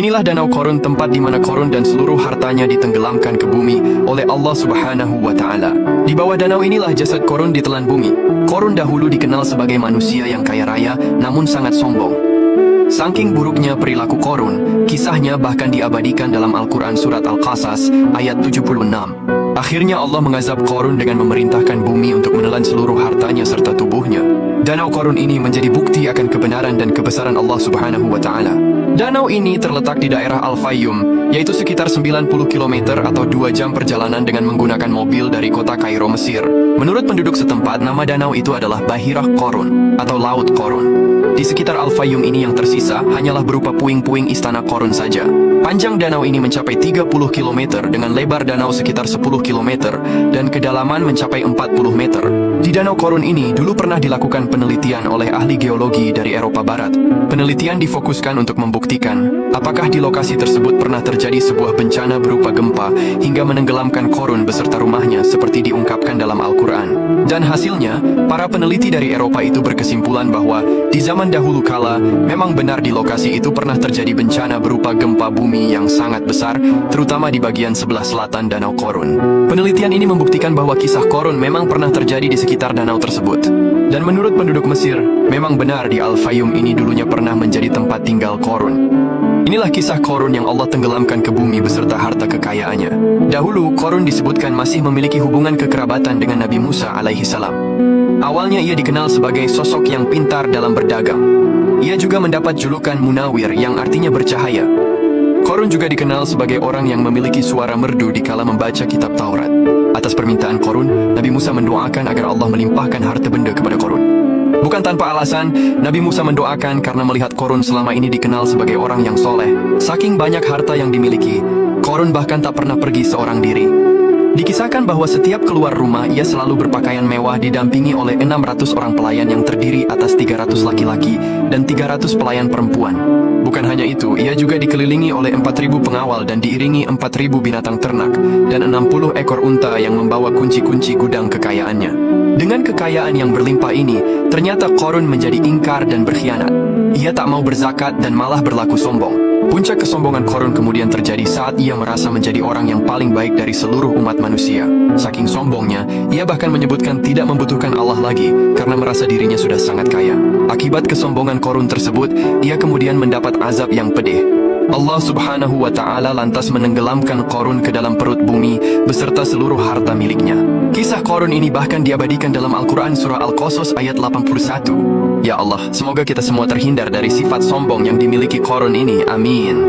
Inilah Danau Korun, tempat di mana Korun dan seluruh hartanya ditenggelamkan ke bumi oleh Allah Subhanahu wa Ta'ala. Di bawah danau inilah jasad Korun ditelan bumi. Korun dahulu dikenal sebagai manusia yang kaya raya, namun sangat sombong. Saking buruknya perilaku Korun, kisahnya bahkan diabadikan dalam Al-Quran Surat Al-Qasas ayat 76. Akhirnya Allah mengazab Korun dengan memerintahkan bumi untuk menelan seluruh hartanya serta tubuhnya. Danau Korun ini menjadi bukti akan kebenaran dan kebesaran Allah Subhanahu wa Ta'ala. Danau ini terletak di daerah Al-Fayyum, yaitu sekitar 90 km atau 2 jam perjalanan dengan menggunakan mobil dari kota Kairo, Mesir. Menurut penduduk setempat, nama danau itu adalah Bahirah Korun atau Laut Korun. Di sekitar Al-Fayyum ini yang tersisa hanyalah berupa puing-puing istana Korun saja. Panjang danau ini mencapai 30 km dengan lebar danau sekitar 10 km dan kedalaman mencapai 40 meter. Di Danau Korun ini dulu pernah dilakukan penelitian oleh ahli geologi dari Eropa Barat. Penelitian difokuskan untuk membuktikan apakah di lokasi tersebut pernah terjadi sebuah bencana berupa gempa hingga menenggelamkan Korun beserta rumahnya seperti diungkapkan dalam Al-Quran. Dan hasilnya, para peneliti dari Eropa itu berkesimpulan bahwa di zaman dahulu kala memang benar di lokasi itu pernah terjadi bencana berupa gempa bumi yang sangat besar, terutama di bagian sebelah selatan Danau Korun. Penelitian ini membuktikan bahwa kisah Korun memang pernah terjadi di sekitar danau tersebut. Dan menurut penduduk Mesir, memang benar di Al-Fayyum ini dulunya pernah menjadi tempat tinggal Korun. Inilah kisah Korun yang Allah tenggelamkan ke bumi beserta harta kekayaannya. Dahulu, Korun disebutkan masih memiliki hubungan kekerabatan dengan Nabi Musa alaihi salam. Awalnya ia dikenal sebagai sosok yang pintar dalam berdagang. Ia juga mendapat julukan Munawir yang artinya bercahaya. Korun juga dikenal sebagai orang yang memiliki suara merdu dikala membaca kitab Taurat. Atas permintaan Korun, Nabi Musa mendoakan agar Allah melimpahkan harta benda kepada Korun. Bukan tanpa alasan, Nabi Musa mendoakan karena melihat Korun selama ini dikenal sebagai orang yang soleh. Saking banyak harta yang dimiliki, Korun bahkan tak pernah pergi seorang diri. Dikisahkan bahwa setiap keluar rumah ia selalu berpakaian mewah didampingi oleh 600 orang pelayan yang terdiri atas 300 laki-laki dan 300 pelayan perempuan. Bukan hanya itu, ia juga dikelilingi oleh 4.000 pengawal dan diiringi 4.000 binatang ternak dan 60 ekor unta yang membawa kunci-kunci gudang kekayaannya. Dengan kekayaan yang berlimpah ini, ternyata Korun menjadi ingkar dan berkhianat. Ia tak mau berzakat dan malah berlaku sombong. Puncak kesombongan Korun kemudian terjadi saat ia merasa menjadi orang yang paling baik dari seluruh umat manusia. Saking sombongnya, ia bahkan menyebutkan tidak membutuhkan Allah lagi karena merasa dirinya sudah sangat kaya. Akibat kesombongan Korun tersebut, ia kemudian mendapat azab yang pedih. Allah Subhanahu wa Ta'ala lantas menenggelamkan Korun ke dalam perut bumi beserta seluruh harta miliknya. Kisah Korun ini bahkan diabadikan dalam Al-Quran Surah Al-Qasas ayat 81. Ya Allah, semoga kita semua terhindar dari sifat sombong yang dimiliki Korun ini. Amin.